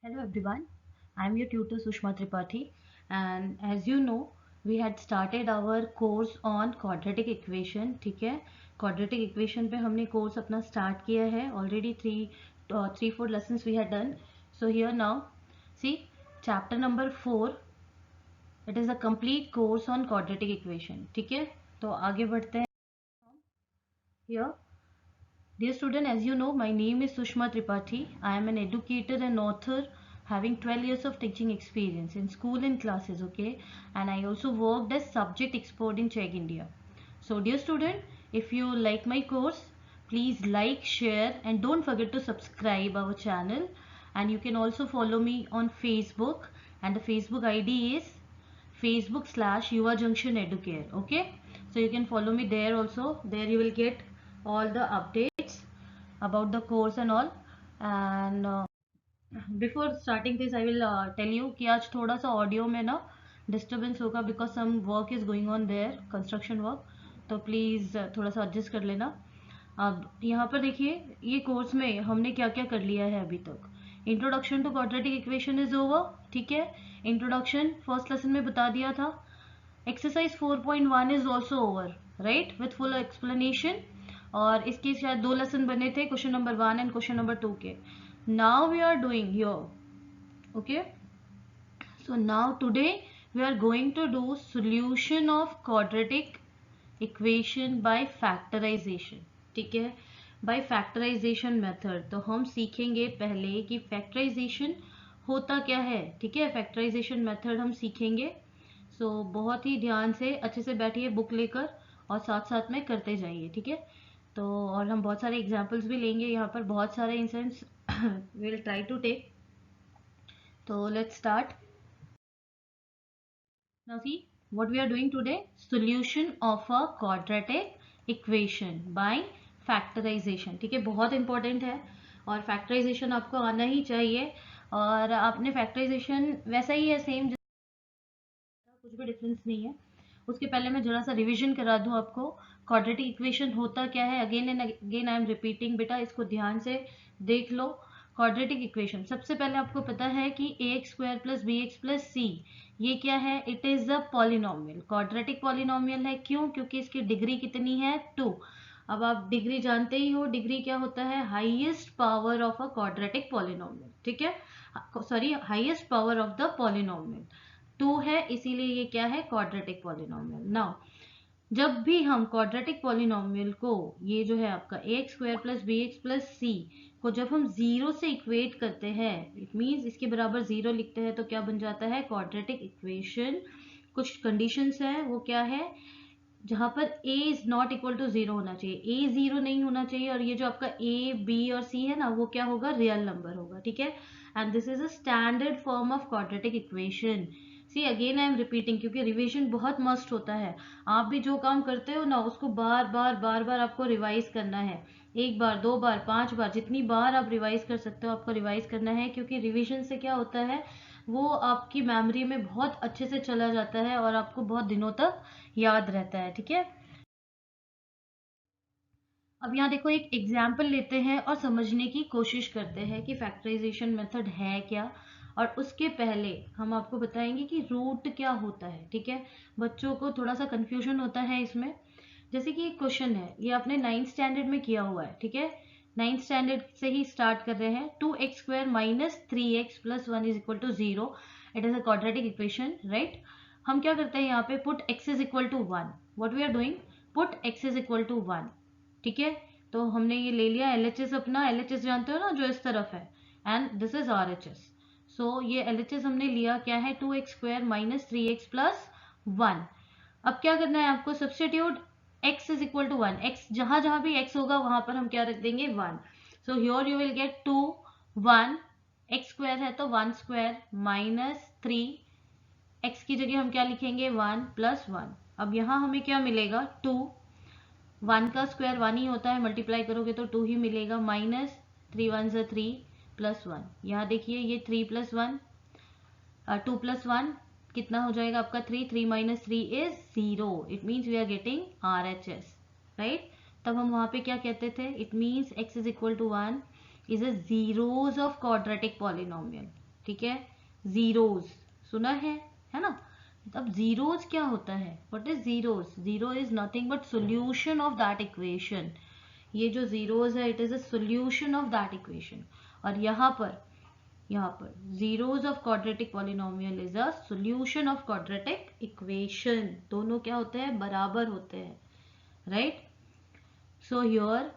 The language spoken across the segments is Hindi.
Hello everyone, I am your tutor Sushma Tripathi, and as you know we had started our course on quadratic equation. ठीक है, quadratic equation पे हमने course अपना start किया है. Already three four lessons we had done. So here now see chapter number 4. It is a complete course on quadratic equation. ठीक है, तो आगे बढ़ते हैं. Here, dear student, as you know, my name is Sushma Tripathi. I am an educator and author having 12 years of teaching experience in school and classes, okay? And I also worked as subject expert in Czech India. So, dear student, if you like my course, please like, share, and don't forget to subscribe our channel. And you can also follow me on Facebook, and the Facebook ID is Facebook/Yuva Junction Educare. Okay, so you can follow me there also. There you will get all the updates about the course and all. And before starting this I will tell you कि आज थोड़ा सा ऑडियो में ना डिस्टर्बेंस होगा because some work is going on there construction work. तो प्लीज़ थोड़ा सा एडजस्ट कर लेना. अब यहाँ पर देखिए ये कोर्स में हमने क्या क्या कर लिया है अभी तक. Introduction to quadratic equation is over. ठीक है, इंट्रोडक्शन फर्स्ट लेसन में बता दिया था. Exercise 4.1 is also over right with full explanation. और इसके शायद 2 लेसन बने थे, question number 1 and question number 2 के. Now we are doing here. Okay, so now today we are going to do solution of quadratic equation by factorization. ठीक है, by factorization method. तो हम सीखेंगे पहले कि factorization होता क्या है. ठीक है, factorization method हम सीखेंगे. सो बहुत ही ध्यान से अच्छे से बैठिए बुक लेकर और साथ साथ में करते जाइए. ठीक है, तो और हम बहुत सारे एग्जाम्पल्स भी लेंगे यहाँ पर, बहुत सारे instance will try to take. तो let's start. Now see what we are doing today, solution of a quadratic equation by factorization. ठीक है, बहुत इंपॉर्टेंट है और फैक्टराइजेशन आपको आना ही चाहिए. और आपने फैक्टराइजेशन वैसा ही है सेम, कुछ भी डिफरेंस नहीं है. उसके पहले मैं जरा सा रिवीजन करा दूं आपको. क्वाड्रेटिक इक्वेशन होता क्या है, again and again I am repeating. बेटा इसको ध्यान से देख लो. क्वाड्रेटिक इक्वेशन सबसे पहले आपको पता है कि ax² + bx + c ये क्या है, it is a polynomial. Quadratic polynomial है. क्यों? क्योंकि इसकी डिग्री कितनी है, 2. अब आप डिग्री जानते ही हो, डिग्री क्या होता है, highest power of a quadratic polynomial. ठीक है, sorry, highest power of the polynomial 2 है, इसीलिए ये क्या है, क्वाड्रेटिक पॉलिनोमियल. नाउ जब भी हम क्वाड्रेटिक पॉलिनोमियल को, ये जो है आपका ax² + bx + c को जब हम जीरो से इक्वेट करते हैं, इट मीन्स इसके बराबर जीरो लिखते हैं, तो क्या बन जाता है, क्वाड्रेटिक इक्वेशन. कुछ कंडीशंस है, वो क्या है, जहां पर a is not equal to zero होना चाहिए, a जीरो नहीं होना चाहिए, और ये जो आपका a b और c है ना, वो क्या होगा, रियल नंबर होगा. ठीक है, and this is a standard form of quadratic equation. See again I am repeating, क्योंकि रिवीजन बहुत मस्ट होता है. आप भी जो काम करते हो ना, उसको बार बार बार बार आपको रिवाइज करना है. 1 बार 2 बार 5 बार, जितनी बार आप रिवाइज कर सकते हो आपको रिवाइज करना है. क्योंकि रिवीजन से क्या होता है, वो आपकी मेमोरी में बहुत अच्छे से चला जाता है और आपको बहुत दिनों तक याद रहता है. ठीक है, अब यहाँ देखो एक एग्जाम्पल लेते हैं और समझने की कोशिश करते हैं कि फैक्टराइजेशन मेथड है क्या. और उसके पहले हम आपको बताएंगे कि रूट क्या होता है. ठीक है, बच्चों को थोड़ा सा कंफ्यूजन होता है इसमें. जैसे कि एक क्वेश्चन है, ये आपने 9th स्टैंडर्ड में किया हुआ है. ठीक है, 9th स्टैंडर्ड से ही स्टार्ट कर रहे हैं. 2x² - 3x + 1 = 0. It is a quadratic equation right. हम क्या करते हैं यहाँ पे, put x is equal to 1. What we are doing, put x is equal to 1. ठीक है, तो हमने ये ले लिया LHS अपना. LHS जानते हो ना, जो इस तरफ है, एंड दिस इज RHS. सो ये LHS हमने लिया, क्या है, 2x² - 3x + 1. अब क्या करना है आपको, substitute x is equal to 1. x जहां जहां भी x होगा वहां पर हम क्या रख देंगे, 1. So here you will get 2 1. x² है तो 1² - 3. x की जगह हम क्या लिखेंगे, 1 + 1. अब यहाँ हमें क्या मिलेगा, 2. 1 का स्क्वायर 1 ही होता है, मल्टीप्लाई करोगे तो 2 ही मिलेगा, माइनस 3 1 = 3 + 1. यहाँ देखिए ये 3 + 1 2 + 1 कितना हो जाएगा आपका, 3. 3 - 3 is 0. It means we are getting RHS right. तब हम वहां पे क्या कहते थे, it means x is equal to 1 is a zeros of quadratic polynomial. ठीक है, जीरोज सुना है ना। अब जीरोज क्या होता है, what is zeros? Zero is nothing but solution of that equation. ये जो जीरोज है it is a solution of that equation. और यहाँ पर zeros of quadratic polynomial is a solution of quadratic equation. दोनों क्या होते हैं, बराबर होते हैं, राइट। सो हियर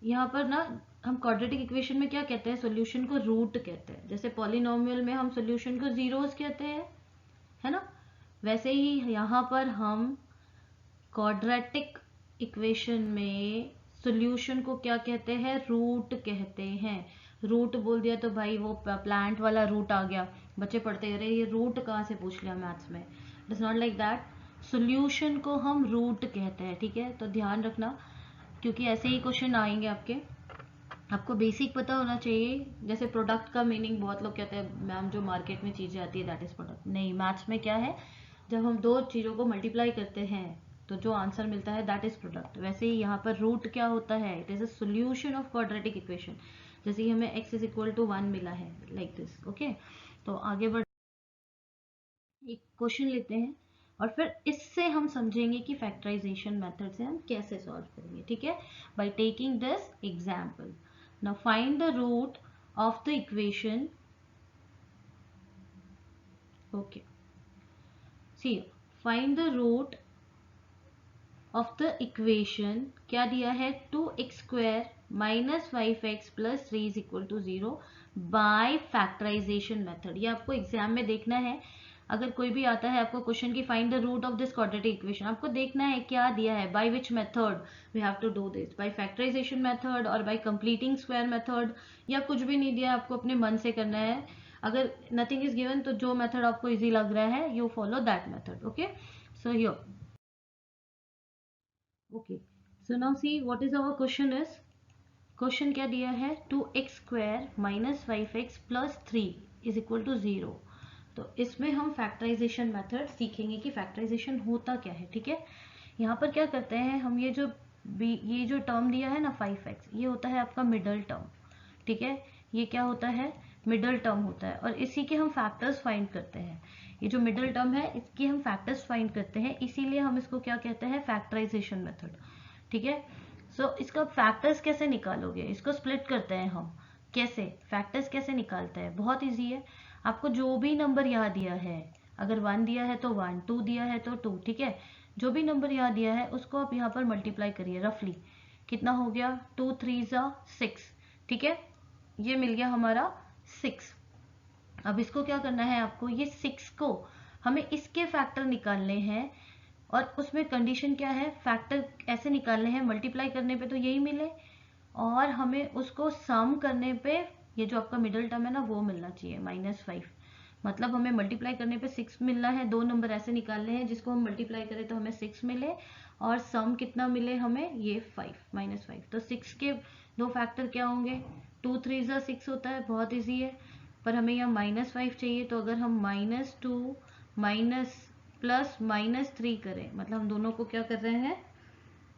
यहाँ पर ना हम क्वाड्रेटिक इक्वेशन में क्या कहते हैं, सॉल्यूशन को रूट कहते हैं। जैसे पॉलिनोमियल में हम सॉल्यूशन को जीरोज कहते हैं, है ना, वैसे ही यहाँ पर हम क्वाड्रेटिक इक्वेशन में सॉल्यूशन को क्या कहते हैं, रूट कहते हैं। रूट बोल दिया तो भाई वो प्लांट वाला रूट आ गया, बच्चे पढ़ते रहे ये रूट कहाँ से पूछ लिया मैथ्स में। It is not like that. Solution को हम रूट कहते हैं, ठीक है, तो ध्यान रखना क्योंकि ऐसे ही क्वेश्चन आएंगे आपके। आपको बेसिक पता होना चाहिए। जैसे प्रोडक्ट का मीनिंग बहुत लोग कहते हैं मैम जो मार्केट में चीजें आती है दैट इज प्रोडक्ट। नहीं, मैथ्स में क्या है, जब हम दो चीजों को मल्टीप्लाई करते हैं तो जो आंसर मिलता है दैट इज प्रोडक्ट। वैसे ही यहाँ पर रूट क्या होता है, it is a solution of quadratic equation. जैसे ही हमें x इज इक्वल टू 1 मिला है लाइक दिस, ओके। तो आगे बढ़ एक क्वेश्चन लेते हैं और फिर इससे हम समझेंगे कि फैक्टराइजेशन मेथड से हम कैसे सॉल्व करेंगे, ठीक है, by taking this example. Now find the root of the equation, okay, see find the root of the equation, क्या दिया है, 2x² minus 5x plus 3 is equal to 0 by factorization method. ये आपको एग्जाम में देखना है। अगर कोई भी आता है आपको क्वेश्चन की find the root of this quadratic equation, आपको देखना है क्या दिया है, by which method we have to do this, by factorization method और बाय कंप्लीटिंग स्क्वायर मेथड, या कुछ भी नहीं दिया, आपको अपने मन से करना है। अगर नथिंग इज गिवन तो जो मेथड आपको इजी लग रहा है you follow that method, okay. So here, okay, so now see what is our question is, question क्या दिया है, 2x² minus 5x plus 3 is equal to 0। तो इसमें हम फैक्टराइजेशन मेथड सीखेंगे कि फैक्टराइजेशन होता क्या है, ठीक है। यहाँ पर क्या करते हैं हम, ये जो टर्म दिया है ना 5x, ये होता है आपका मिडल टर्म, ठीक है। ये क्या होता है, मिडल टर्म होता है और इसी के हम फैक्टर्स फाइंड करते हैं। ये जो मिडल टर्म है इसकी हम फैक्टर्स फाइंड करते हैं, इसीलिए हम इसको क्या कहते हैं, फैक्टराइजेशन मेथड, ठीक है। सो इसका फैक्टर्स कैसे निकालोगे, इसको स्प्लिट करते हैं हम। कैसे फैक्टर्स कैसे निकालते हैं, बहुत इजी है। आपको जो भी नंबर यहाँ दिया है, अगर 1 दिया है तो 1, 2 दिया है तो 2, ठीक है, जो भी नंबर यहाँ दिया है उसको आप यहाँ पर मल्टीप्लाई करिए रफली। कितना हो गया, 2 3 6, ठीक है, ये मिल गया हमारा 6। अब इसको क्या करना है आपको, ये 6 को हमें इसके फैक्टर निकालने हैं और उसमें कंडीशन क्या है, फैक्टर ऐसे निकालने हैं मल्टीप्लाई करने पे तो यही मिले और हमें उसको सम करने पे ये जो आपका मिडिल टर्म है ना वो मिलना चाहिए -5। मतलब हमें मल्टीप्लाई करने पे 6 मिलना है, दो नंबर ऐसे निकालने हैं जिसको हम मल्टीप्लाई करें तो हमें 6 मिले और सम कितना मिले हमें, ये 5 -5। तो 6 के दो फैक्टर क्या होंगे, 2 3 6 होता है, बहुत ईजी है। पर हमें यहाँ -5 चाहिए, तो अगर हम -2 माइनस प्लस -3 करें, मतलब हम दोनों को क्या कर रहे हैं,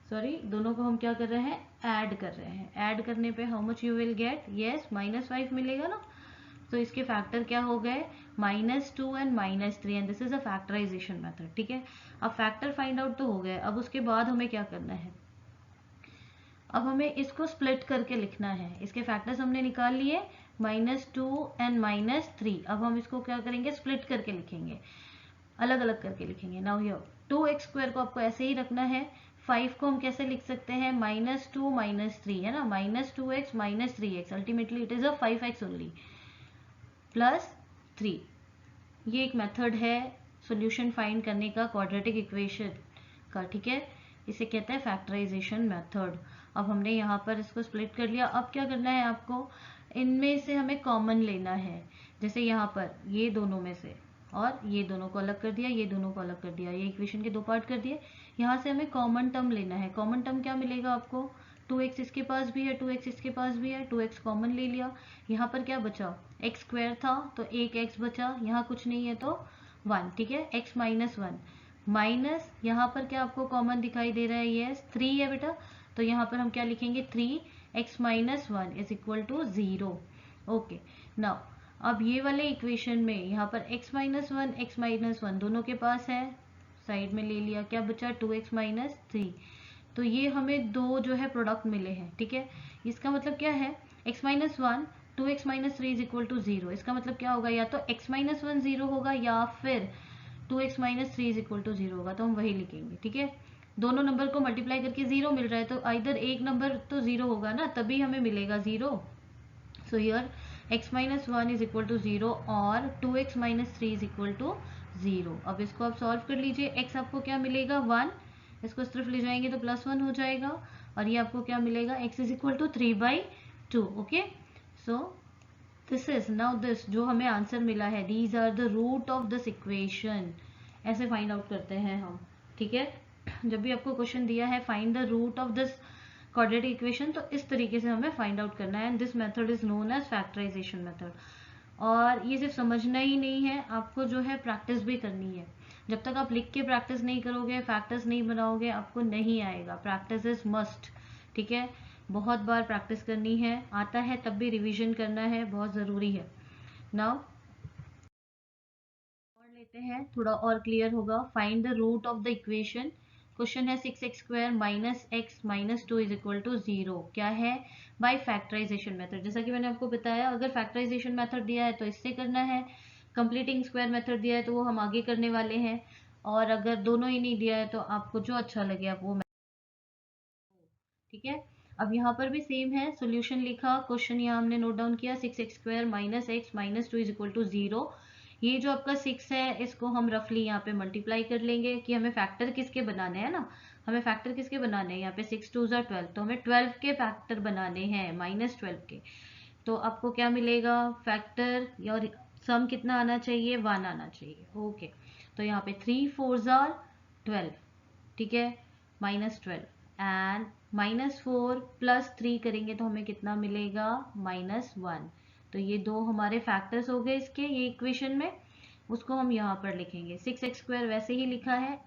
सॉरी दोनों को हम क्या कर रहे हैं, ऐड कर रहे हैं। ऐड करने पे how much you will get, yes -5 मिलेगा ना। तो इसके फैक्टर क्या हो गए, -2 and -3 and this is a factorization method, ठीक है। अब फैक्टर फाइंड आउट तो हो गए, अब उसके बाद हमें क्या करना है, अब हमें इसको स्प्लिट करके लिखना है। इसके फैक्टर्स हमने निकाल लिए, -2 एंड -3। अब हम इसको क्या करेंगे, स्प्लिट करके लिखेंगे, अलग अलग करके लिखेंगे। नाउ हियर 2x² को आपको ऐसे ही रखना है, 5 को हम कैसे लिख सकते हैं, -2 -3 है ना, -2x -3x, ultimately it is a 5x only plus 3। ये एक मेथड है सॉल्यूशन फाइंड करने का क्वाड्रेटिक इक्वेशन का, ठीक है, इसे कहते हैं फैक्टराइजेशन मेथड। अब हमने यहाँ पर इसको स्प्लिट कर लिया, अब क्या करना है आपको, इनमें से हमें कॉमन लेना है। जैसे यहाँ पर ये दोनों में से, और ये दोनों को अलग कर दिया, ये दोनों को अलग कर दिया, ये इक्वेशन के दो पार्ट कर दिए। यहाँ से हमें कॉमन टर्म लेना है। कॉमन टर्म क्या मिलेगा आपको, 2x इसके पास भी है, 2x इसके पास भी है, 2x कॉमन ले लिया। यहाँ पर क्या बचा, x² था तो एक x बचा, यहाँ कुछ नहीं है तो 1, ठीक है, x -1 माइनस यहाँ पर क्या आपको कॉमन दिखाई दे रहा है, यस 3 है बेटा, तो यहाँ पर हम क्या लिखेंगे, 3x -1 is equal to 0। Okay, now अब ये वाले इक्वेशन में यहाँ पर x minus one x minus one दोनों के पास है, साइड में ले लिया, क्या बचा 2x माइनस थ्री। तो ये हमें दो जो है प्रोडक्ट मिले हैं, ठीक है। इसका मतलब क्या है, x minus one 2x minus three is equal to zero. इसका मतलब क्या होगा, या तो x माइनस वन जीरो होगा या फिर 2x minus three is equal to zero होगा, तो हम वही लिखेंगे, ठीक है। दोनों नंबर को मल्टीप्लाई करके जीरो मिल रहा है, तो आइदर एक नंबर तो जीरो होगा ना, तभी हमें मिलेगा zero. So here x minus one is equal to zero और 2x minus three is equal to zero. अब इसको आप सॉल्व कर लीजिए, x आपको क्या मिलेगा 1, इसको इस तरफ ले जाएंगे तो प्लस 1 हो जाएगा, और ये आपको क्या मिलेगा x is equal to 3/2। Okay, so this is now this जो हमें आंसर मिला है, these are the root of this equation. ऐसे फाइंड आउट करते हैं हम, ठीक है। जब भी आपको क्वेश्चन दिया है find the root of this quadratic equation, तो इस तरीके से हमें फाइंड आउट करना है, and this method is known as factorization method. और ये सिर्फ समझना ही नहीं है, आपको जो है प्रैक्टिस भी करनी है। जब तक आप लिख के प्रैक्टिस नहीं करोगे, फैक्टर्स नहीं बनाओगे, आपको नहीं आएगा। प्रैक्टिस इज मस्ट, ठीक है। बहुत बार प्रैक्टिस करनी है, आता है तब भी रिवीजन करना है, बहुत ज़रूरी है। नाउ और लेते हैं, थोड़ा और क्लियर होगा। Find the root of the equation. Question है 6x square minus x minus two is equal to zero. क्या है, बाय फैक्टराइजेशन मेथड। जैसा कि मैंने आपको बताया, अगर फैक्टराइजेशन मेथड दिया है तो इससे करना है, कंप्लीटिंग स्क्वायर मेथड दिया है तो वो हम आगे करने वाले हैं, और अगर दोनों ही नहीं दिया है तो आपको जो अच्छा लगे आप वो, ठीक है। अब यहाँ पर भी सेम है, सॉल्यूशन लिखा, क्वेश्चन यहाँ हमने नोट डाउन किया, 6x square minus x minus two is equal to zero. ये जो आपका 6 है इसको हम रफली यहाँ पे मल्टीप्लाई कर लेंगे, कि हमें फैक्टर किसके बनाने हैं ना, हमें फैक्टर किसके बनाने हैं, यहाँ पे 6 2 12, तो हमें 12 के फैक्टर बनाने हैं, माइनस 12 के। तो आपको क्या मिलेगा, फैक्टर और सम कितना आना चाहिए, 1 आना चाहिए। ओके, तो यहाँ पे 3 4 12, ठीक है, माइनस 12 एंड माइनस 4 प्लस 3 करेंगे तो हमें कितना मिलेगा, -1। तो ये दो हमारे फैक्टर्स हो गए इसके, ये इक्वेशन में, उसको हम यहाँ पर लिखेंगे। 6x स्क्वायर वैसे ही लिखा है,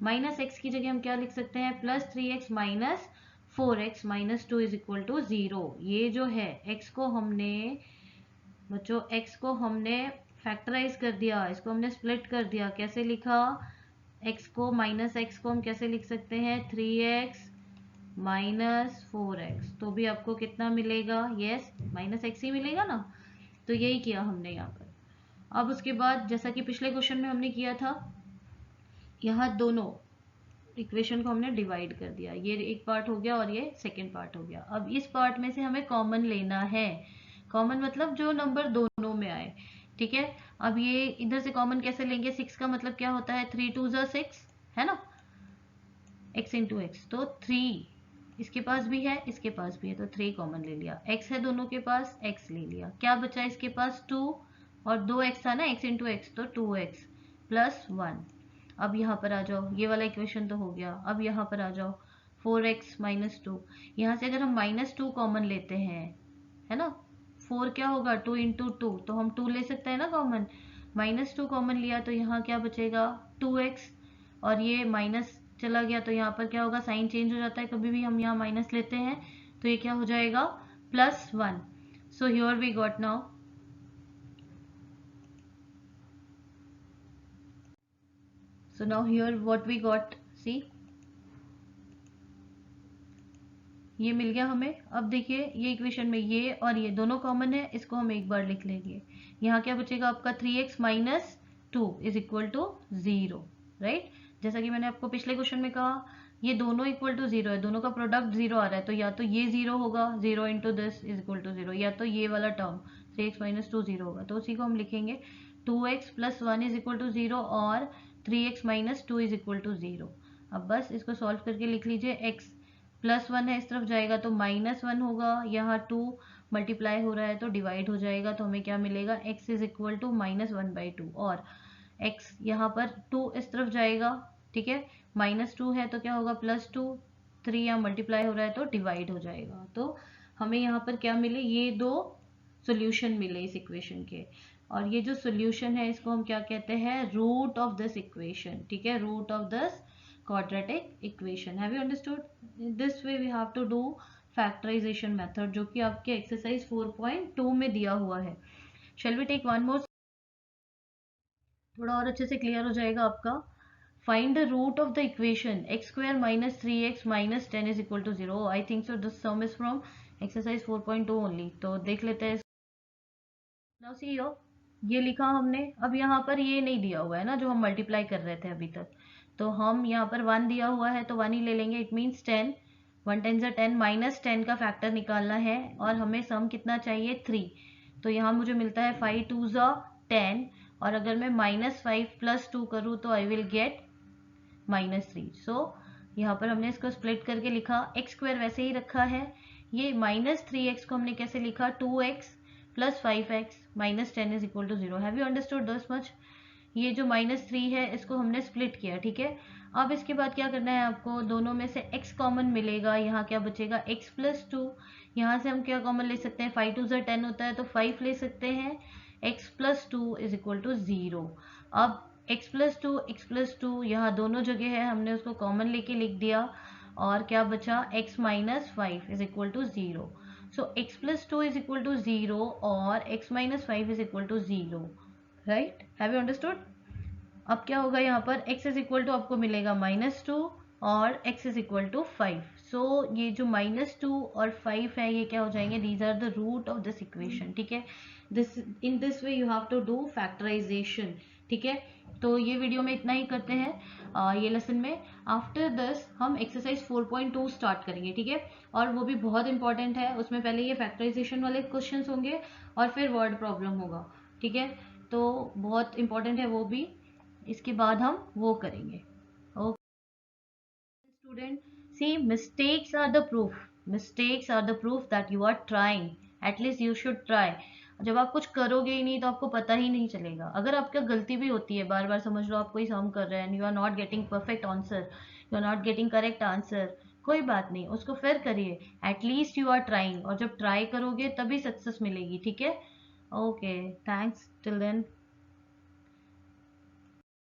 माइनस एक्स की जगह हम क्या लिख सकते हैं, +3x minus 4x minus two is equal to zero. ये जो है x को हमने बच्चों, x को हमने फैक्टराइज कर दिया, इसको हमने स्प्लिट कर दिया। कैसे लिखा, x को माइनस x को हम कैसे लिख सकते हैं, 3x माइनस 4x, तो भी आपको कितना मिलेगा, यस माइनस x ही मिलेगा ना। तो यही किया हमने यहाँ पर। अब उसके बाद जैसा कि पिछले क्वेश्चन में हमने किया था, यहाँ दोनों इक्वेशन को हमने डिवाइड कर दिया, ये एक पार्ट हो गया और ये सेकेंड पार्ट हो गया। अब इस पार्ट में से हमें कॉमन लेना है, कॉमन मतलब जो नंबर दोनों में आए, ठीक है। अब ये इधर से कॉमन कैसे लेंगे, 6 का मतलब क्या होता है, 3 2 6 है ना, x इंटू एक्स, तो 3 इसके पास भी है इसके पास भी है, तो 3 कॉमन ले लिया, x है दोनों के पास, x ले लिया, क्या बचा इसके पास 2, और 2x था ना, x इंटू एक्स, तो 2x प्लस 1। अब यहाँ पर आ जाओ, ये वाला इक्वेशन तो हो गया। अब यहाँ पर आ जाओ, 4x माइनस टू, यहाँ से अगर हम -2 कॉमन लेते हैं, है ना, 4 क्या होगा, 2 इंटू टू, तो हम 2 ले सकते हैं ना कॉमन, -2 कॉमन लिया तो यहाँ क्या बचेगा 2x, और ये माइनस चला गया तो यहाँ पर क्या होगा, साइन चेंज हो जाता है कभी भी हम यहाँ माइनस लेते हैं, तो ये क्या हो जाएगा, +1। So here we got now, so now here what we got, see, ये मिल गया हमें। अब देखिए ये इक्वेशन में ये और ये दोनों कॉमन है, इसको हम एक बार लिख लेंगे। यहाँ क्या बचेगा आपका, 3x minus two is equal to zero, right. जैसा कि मैंने आपको पिछले क्वेश्चन में कहा, ये दोनों इक्वल टू जीरो है, दोनों का प्रोडक्ट जीरो आ रहा है, तो या तो ये जीरो होगा, 0 into this is equal to zero, या तो ये वाला term 3x minus to zero होगा, तो उसी को हम लिखेंगे 2x plus 1 is equal to zero और 3x minus two is equal to zero. अब बस इसको सॉल्व करके लिख लीजिए, x +1 है, इस तरफ जाएगा तो -1 होगा, यहाँ 2 मल्टीप्लाई हो रहा है तो डिवाइड हो जाएगा, तो हमें क्या मिलेगा, x इज इक्वल टू -1/2, और x यहाँ पर 2 इस तरफ जाएगा, ठीक है, -2 है तो क्या होगा, +2, 3 यहाँ मल्टीप्लाई हो रहा है तो डिवाइड हो जाएगा। तो हमें यहाँ पर क्या मिले, ये दो सोल्यूशन मिले इस इक्वेशन के, और ये जो सोल्यूशन है इसको हम क्या कहते हैं, रूट ऑफ दिस इक्वेशन, ठीक है, root of this quadratic equation. Have you understood? In this way we have to do factorization method, जो कि आपके एक्सरसाइज 4.2 में दिया हुआ है। Shall we take one more, थोड़ा और अच्छे से क्लियर हो जाएगा आपका। Find the root of the equation x square minus 3x minus 10 is equal to 0। I think so this sum is from exercise 4.2 only, तो देख लेते हैं। नाउ सी यो, ये लिखा हमने। अब यहाँ पर ये नहीं दिया हुआ है ना जो हम मल्टीप्लाई कर रहे थे अभी तक, तो हम यहाँ पर 1 दिया हुआ है तो 1 ही ले लेंगे। इट मीन्स 10, 1 10 10, माइनस 10 का फैक्टर निकालना है और हमें सम कितना चाहिए 3। तो यहाँ मुझे मिलता है 5 2 10, और अगर मैं -5 + 2 करूँ तो आई विल गेट -3। सो यहाँ पर हमने इसको स्प्लिट करके लिखा, एक्स स्क्वायर वैसे ही रखा है। ये -3x को हमने कैसे लिखा, 2x + 5x minus 10 is equal to 0। Have you understood this much? ये जो -3 है इसको हमने स्प्लिट किया, ठीक है। अब इसके बाद क्या करना है आपको, दोनों में से x कॉमन मिलेगा, यहाँ क्या बचेगा x + 2। यहाँ से हम क्या कॉमन ले सकते हैं, 5 2 10 होता है तो 5 ले सकते हैं, x + 2 इज इक्वल टू 0। अब x + 2 यहाँ दोनों जगह है, हमने उसको कॉमन लेके लिख दिया और क्या बचा, x - 5 इज इक्वल टू 0। सो x + 2 इज इक्वल टू 0 और x - 5 is equal to 0, right. Have you understood? अब क्या होगा, यहाँ पर x इज इक्वल टू आपको मिलेगा -2 और x इज इक्वल टू 5। सो ये जो -2 और 5 है ये क्या हो जाएंगे, these are the root of this equation, ठीक है। This in this way you have to do factorization, ठीक है। तो ये वीडियो में इतना ही करते हैं ये लेसन में। आफ्टर दिस हम एक्सरसाइज 4.2 स्टार्ट करेंगे, ठीक है। और वो भी बहुत इंपॉर्टेंट है, उसमें पहले ये फैक्टराइजेशन वाले क्वेश्चंस होंगे और फिर वर्ड प्रॉब्लम होगा, ठीक है। तो बहुत इंपॉर्टेंट है वो भी, इसके बाद हम वो करेंगे। Okay student, see mistakes are the proof, mistakes are the proof that you are trying, at least you should try. जब आप कुछ करोगे ही नहीं तो आपको पता ही नहीं चलेगा। अगर आपका गलती भी होती है, बार बार समझ लो आप कोई सम कर रहे हैं, you are not getting perfect answer, you are not getting correct answer, कोई बात नहीं, उसको फिर करिए, एटलीस्ट यू आर ट्राइंग। और जब ट्राई करोगे तभी सक्सेस मिलेगी, ठीक है। Okay, thanks till then.